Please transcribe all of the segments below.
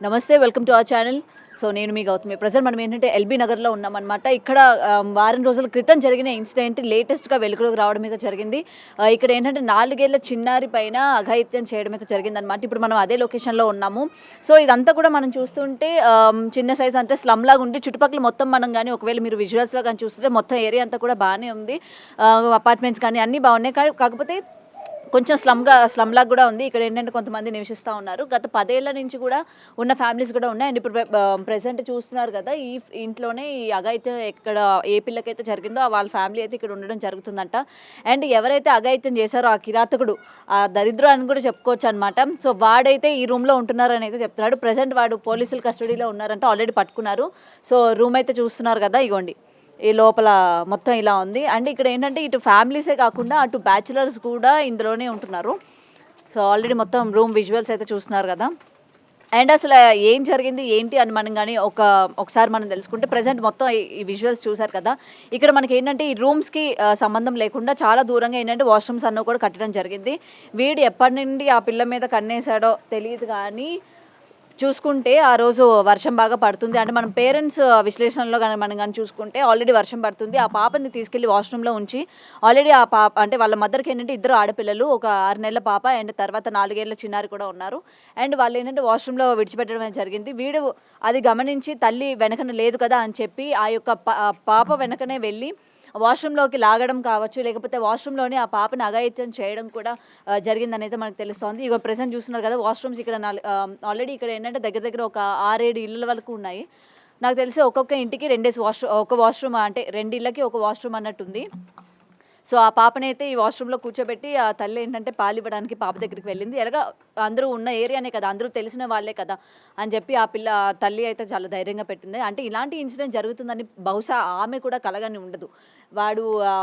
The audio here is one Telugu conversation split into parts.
నమస్తే, welcome to our channel. So నేను మీ గౌతమి. ప్రజెంట్ మనం ఏంటంటే ఎల్బీ నగర్లో ఉన్నామన్నమాట. ఇక్కడ వారం రోజుల క్రితం జరిగిన ఇన్సిడెంట్ లేటెస్ట్గా వెలుగులోకి రావడం అయితే జరిగింది. ఇక్కడ ఏంటంటే 4 ఏళ్ల చిన్నారి పైన అఘాయిత్యం చేయడం అయితే జరిగిందనమాట. ఇప్పుడు మనం అదే లొకేషన్లో ఉన్నాము. సో ఇదంతా కూడా మనం చూస్తుంటే చిన్న సైజ్ అంటే స్లమ్ లాగా ఉండి చుట్టుపక్కల మొత్తం మనం కానీ ఒకవేళ మీరు విజువల్స్లో కానీ చూస్తుంటే మొత్తం ఏరియా అంతా కూడా బాగానే ఉంది. అపార్ట్మెంట్స్ కానీ అన్నీ బాగున్నాయి. కాకపోతే కొంచెం స్లమ్ లాగా కూడా ఉంది. ఇక్కడ ఏంటంటే కొంతమంది నివసిస్తూ ఉన్నారు. గత 10 ఏళ్ల నుంచి కూడా ఉన్న ఫ్యామిలీస్ కూడా ఉన్నాయి. అండ్ ఇప్పుడు ప్రెసెంట్ చూస్తున్నారు కదా, ఈ ఇంట్లోనే ఈ అఘాయిత్యం ఎక్కడ ఏ పిల్లకైతే జరిగిందో వాళ్ళ ఫ్యామిలీ అయితే ఇక్కడ ఉండడం జరుగుతుందంట. అండ్ ఎవరైతే అఘాయిత్యం చేశారో ఆ కిరాతకుడు, ఆ దరిద్రుడు అని కూడా చెప్పుకోవచ్చు అనమాట. సో వాడైతే ఈ రూమ్లో ఉంటున్నారని అయితే చెప్తున్నాడు. ప్రెసెంట్ వాడు పోలీసుల కస్టడీలో ఉన్నారంట, ఆల్రెడీ పట్టుకున్నారు. సో రూమ్ అయితే చూస్తున్నారు కదా, ఇగోండి ఈ లోపల మొత్తం ఇలా ఉంది. అండ్ ఇక్కడ ఏంటంటే ఇటు ఫ్యామిలీసే కాకుండా అటు బ్యాచులర్స్ కూడా ఇందులోనే ఉంటున్నారు. సో ఆల్రెడీ మొత్తం రూమ్ విజువల్స్ అయితే చూస్తున్నారు కదా. అండ్ అసలు ఏం జరిగింది ఏంటి అని మనం కానీ ఒకసారి మనం తెలుసుకుంటే, ప్రజెంట్ మొత్తం ఈ విజువల్స్ చూసారు కదా. ఇక్కడ మనకి ఏంటంటే ఈ రూమ్స్కి సంబంధం లేకుండా చాలా దూరంగా ఏంటంటే వాష్రూమ్స్ అన్నో కూడా కట్టడం జరిగింది. వీడు ఎప్పటి నుండి ఆ పిల్ల మీద కన్నేసాడో తెలియదు కానీ చూసుకుంటే ఆ రోజు వర్షం బాగా పడుతుంది. అంటే మనం పేరెంట్స్ విశ్లేషణలో కానీ మనం కానీ చూసుకుంటే ఆల్రెడీ వర్షం పడుతుంది. ఆ పాపని తీసుకెళ్లి వాష్రూమ్లో ఉంచి ఆల్రెడీ ఆ పాప అంటే వాళ్ళ మదర్కి ఏంటంటే 2 ఆడపిల్లలు, ఒక 6 నెలల పాప అండ్ తర్వాత 4 ఏళ్ల చిన్నారి కూడా ఉన్నారు. అండ్ వాళ్ళు ఏంటంటే వాష్రూమ్లో విడిచిపెట్టడం జరిగింది. వీడు అది గమనించి తల్లి వెనకన లేదు కదా అని చెప్పి ఆ యొక్క పాప వెనకనే వెళ్ళి వాష్రూమ్లోకి లాగడం కావచ్చు, లేకపోతే వాష్రూమ్లోనే ఆ పాపని అఘాయిత్యం చేయడం కూడా జరిగిందని అయితే మనకు తెలుస్తోంది. ఇక ప్రెసెంట్ చూస్తున్నారు కదా వాష్రూమ్స్ ఇక్కడ ఆల్రెడీ ఇక్కడ ఏంటంటే దగ్గర ఒక 6-7 ఇళ్ళ వరకు ఉన్నాయి. నాకు తెలిసి ఒక్కొక్క ఇంటికి 2 ఒక వాష్రూమ్, అంటే 2 ఇళ్ళకి ఒక వాష్రూమ్ అన్నట్టుంది. సో ఆ పాపనైతే ఈ వాష్రూమ్లో కూర్చోబెట్టి ఆ తల్లి ఏంటంటే పాలు ఇవ్వడానికి పాప దగ్గరికి వెళ్ళింది. ఎలాగా అందరూ ఉన్న ఏరియానే కదా, అందరూ తెలిసిన వాళ్ళే కదా అని చెప్పి ఆ తల్లి అయితే చాలా ధైర్యంగా పెట్టింది. అంటే ఇలాంటి ఇన్సిడెంట్ జరుగుతుందని బహుశా ఆమె కూడా కలగని ఉండదు. వాడు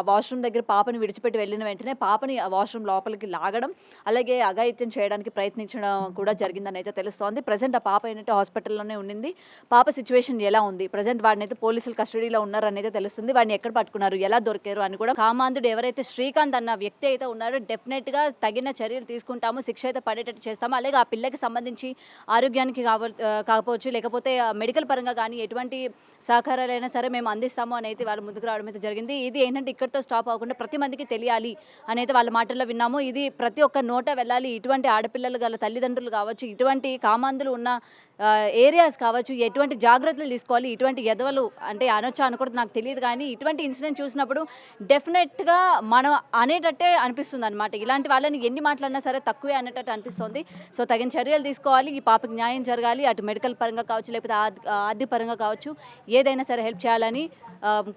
వాష్రూమ్ దగ్గర పాపని విడిచిపెట్టి వెళ్ళిన వెంటనే పాపని వాష్రూమ్ లోపలికి లాగడం, అలాగే అఘాయిత్యం చేయడానికి ప్రయత్నించడం కూడా జరిగిందని అయితే తెలుస్తోంది. ప్రజెంట్ ఆ పాప ఏంటంటే హాస్పిటల్లోనే ఉండింది. పాప సిచ్యువేషన్ ఎలా ఉంది, ప్రజెంట్ వాడిని అయితే పోలీసుల కస్టడీలో ఉన్నారని అయితే తెలుస్తుంది. వాడిని ఎక్కడ పట్టుకున్నారు, ఎలా దొరికారు అని కూడా. కామాంధుడు ఎవరైతే శ్రీకాంత్ అన్న వ్యక్తి అయితే ఉన్నారో డెఫినెట్గా తగిన చర్యలు తీసుకుంటాము, శిక్ష అయితే పడేటట్టు చేస్తాము. అలాగే ఆ పిల్లకి సంబంధించి ఆరోగ్యానికి కాకపోవచ్చు, లేకపోతే మెడికల్ పరంగా కానీ ఎటువంటి సహకారాలైనా సరే మేము అందిస్తాము అని అయితే వాళ్ళు ముందుకు రావడం అయితే జరిగింది. ఇది ఏంటంటే ఇక్కడితో స్టాప్ అవ్వకుండా ప్రతి మందికి తెలియాలి అని అయితే వాళ్ళ మాటల్లో విన్నాము. ఇది ప్రతి ఒక్క నోట వెళ్ళాలి. ఇటువంటి ఆడపిల్లలు గల తల్లిదండ్రులు కావచ్చు, ఇటువంటి కామాంధులు ఉన్న ఏరియాస్ కావచ్చు, ఎటువంటి జాగ్రత్తలు తీసుకోవాలి, ఇటువంటి ఎదవలు అంటే అనొచ్చా అనకూడదు నాకు తెలియదు, కానీ ఇటువంటి ఇన్సిడెంట్ చూసినప్పుడు డెఫినెట్గా మనం అనేటట్టే అనిపిస్తుంది అనమాట. ఇలాంటి వాళ్ళని ఎన్ని మాట్లాడినా సరే తక్కువే అనేటట్టు అనిపిస్తుంది. సో తగిన చర్యలు తీసుకోవాలి, ఈ పాపకి న్యాయం జరగాలి. అటు మెడికల్ పరంగా కావచ్చు, లేకపోతే ఆర్థిక పరంగా కావచ్చు, ఏదైనా సరే హెల్ప్ చేయాలని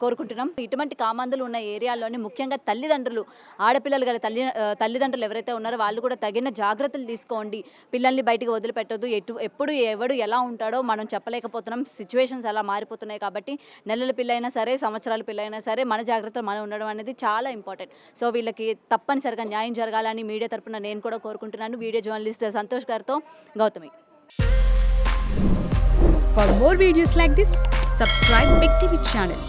కోరుకుంటున్నాం. ఇటువంటి కామాంధులు ఉన్న ఏరియాలోని ముఖ్యంగా తల్లిదండ్రులు, ఆడపిల్లలు గల తల్లిదండ్రులు ఎవరైతే ఉన్నారో వాళ్ళు కూడా తగిన జాగ్రత్తలు తీసుకోండి. పిల్లల్ని బయటికి వదిలిపెట్టొద్దు. ఎప్పుడు ఎవడు ఎలా ఉంటాడో మనం చెప్పలేకపోతున్నాం. సిచ్యువేషన్స్ అలా మారిపోతున్నాయి కాబట్టి నెలల పిల్లైనా సరే, సంవత్సరాల పిల్లైనా సరే మన జాగ్రత్తలు మనం ఉండడం అనేది చాలా ఇంపార్టెంట్. సో వీళ్ళకి తప్పనిసరిగా న్యాయం జరగాలని మీడియా తరపున నేను కూడా కోరుకుంటున్నాను. వీడియో జర్నలిస్ట్ సంతోష్ గారితో Gautami. For more videos like this, subscribe Big TV channel.